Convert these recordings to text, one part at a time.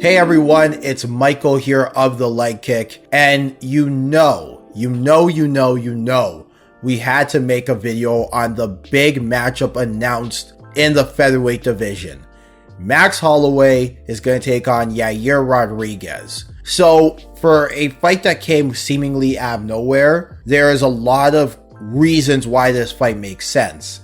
Hey everyone, it's Michael here of The Leg Kick, and you know, we had to make a video on the big matchup announced in the featherweight division. Max Holloway is going to take on Yair Rodriguez. So, for a fight that came seemingly out of nowhere, there is a lot of reasons why this fight makes sense.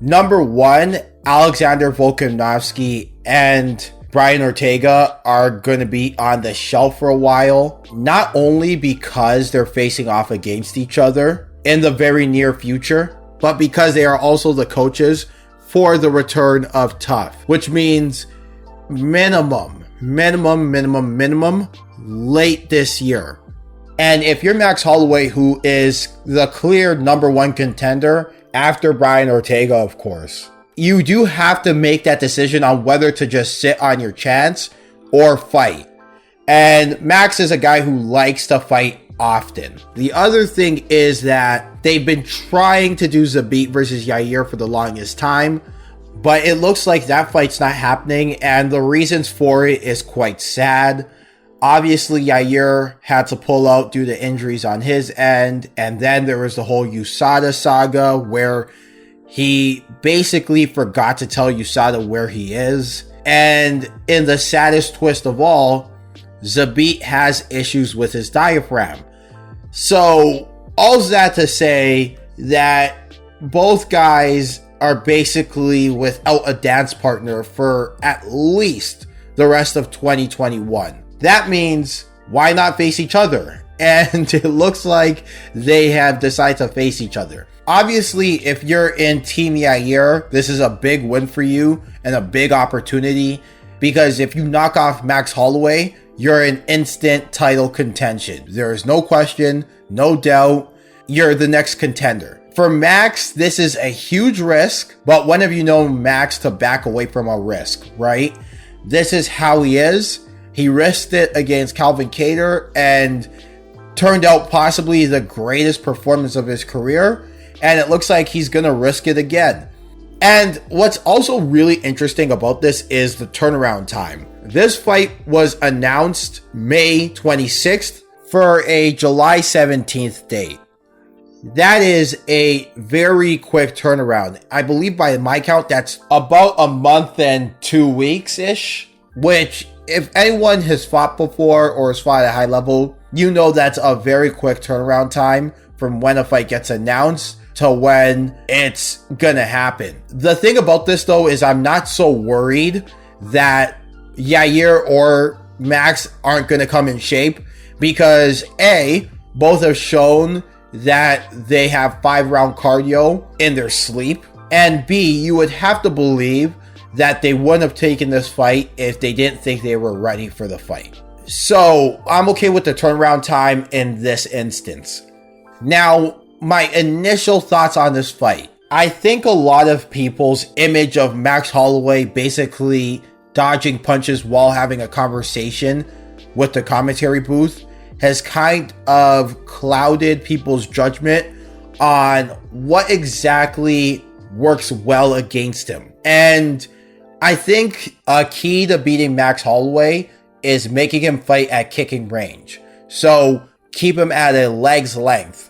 Number one, Alexander Volkanovski and Brian Ortega are going to be on the shelf for a while, not only because they're facing off against each other in the very near future, but because they are also the coaches for the return of Tough, which means minimum late this year. And if you're Max Holloway, who is the clear number one contender after Brian Ortega, of course, you do have to make that decision on whether to just sit on your chance or fight. And Max is a guy who likes to fight often. The other thing is that they've been trying to do Zabit versus Yair for the longest time, but it looks like that fight's not happening, and the reasons for it is quite sad. Obviously, Yair had to pull out due to injuries on his end, and then there was the whole USADA saga where he basically forgot to tell USADA where he is. And in the saddest twist of all, Zabit has issues with his diaphragm. So, all that to say that both guys are basically without a dance partner for at least the rest of 2021. That means, why not face each other? And it looks like they have decided to face each other. Obviously, if you're in Team Yair, this is a big win for you and a big opportunity, because if you knock off Max Holloway, you're in instant title contention. There is no question, no doubt, you're the next contender. For Max, this is a huge risk, but when have you known Max to back away from a risk, right? This is how he is. He risked it against Calvin Kattar and turned out possibly the greatest performance of his career. And it looks like he's going to risk it again. And what's also really interesting about this is the turnaround time. This fight was announced May 26th for a July 17th date. That is a very quick turnaround. I believe by my count, that's about a month and 2 weeks-ish, which if anyone has fought before or has fought at a high level, you know that's a very quick turnaround time from when a fight gets announced to when it's gonna happen. The thing about this though is I'm not so worried that Yair or Max aren't gonna come in shape, because A, both have shown that they have 5-round cardio in their sleep, and B, you would have to believe that they wouldn't have taken this fight if they didn't think they were ready for the fight. So I'm okay with the turnaround time in this instance. Now, my initial thoughts on this fight. I think a lot of people's image of Max Holloway basically dodging punches while having a conversation with the commentary booth has kind of clouded people's judgment on what exactly works well against him. And I think a key to beating Max Holloway is making him fight at kicking range. So keep him at a leg's length.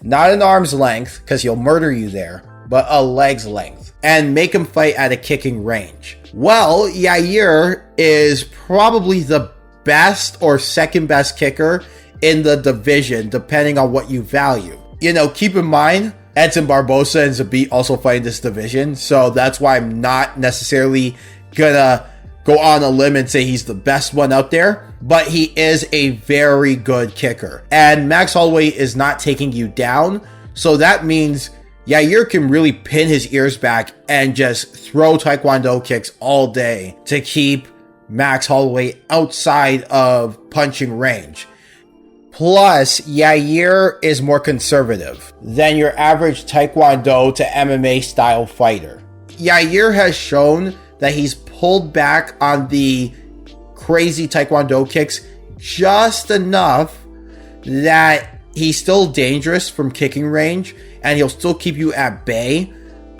Not an arm's length, because he'll murder you there, but a leg's length. And make him fight at a kicking range. Well, Yair is probably the best or second best kicker in the division, depending on what you value. You know, keep in mind, Edson Barbosa and Zabit also fight in this division, so that's why I'm not necessarily gonna go on a limb and say he's the best one out there, but he is a very good kicker. And Max Holloway is not taking you down, so that means Yair can really pin his ears back and just throw Taekwondo kicks all day to keep Max Holloway outside of punching range. Plus, Yair is more conservative than your average Taekwondo to MMA style fighter. Yair has shown that he's pulled back on the crazy Taekwondo kicks just enough that he's still dangerous from kicking range and he'll still keep you at bay,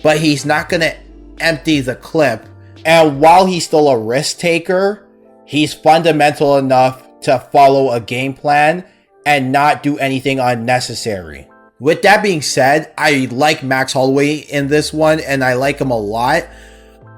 but he's not going to empty the clip. And while he's still a risk taker, He's fundamental enough to follow a game plan and not do anything unnecessary. With that being said, I like Max Holloway in this one, and I like him a lot.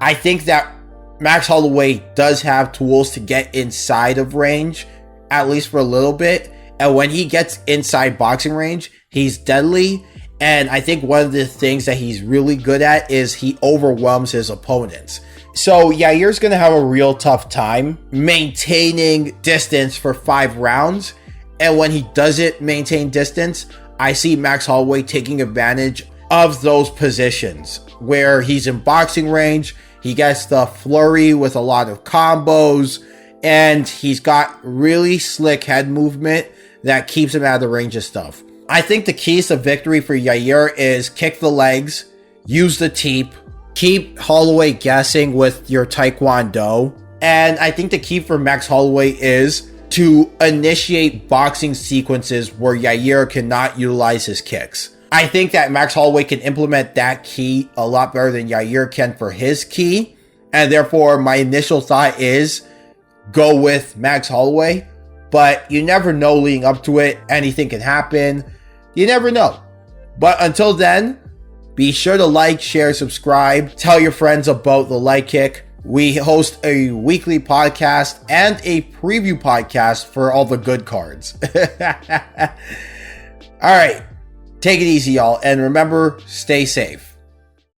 I think that Max Holloway does have tools to get inside of range, at least for a little bit. And when he gets inside boxing range, he's deadly. And I think one of the things that he's really good at is he overwhelms his opponents. So Yair's going to have a real tough time maintaining distance for 5 rounds. And when he doesn't maintain distance, I see Max Holloway taking advantage of those positions where he's in boxing range. He gets the flurry with a lot of combos, and he's got really slick head movement that keeps him out of the range of stuff. I think the keys to victory for Yair is kick the legs, use the teep, keep Holloway guessing with your taekwondo. And I think the key for Max Holloway is to initiate boxing sequences where Yair cannot utilize his kicks. I think that Max Holloway can implement that key a lot better than Yair can for his key. And therefore, my initial thought is go with Max Holloway. But you never know leading up to it. Anything can happen. You never know. But until then, be sure to like, share, subscribe. Tell your friends about the Light Kick. We host a weekly podcast and a preview podcast for all the good cards. All right. Take it easy, y'all. And remember, stay safe.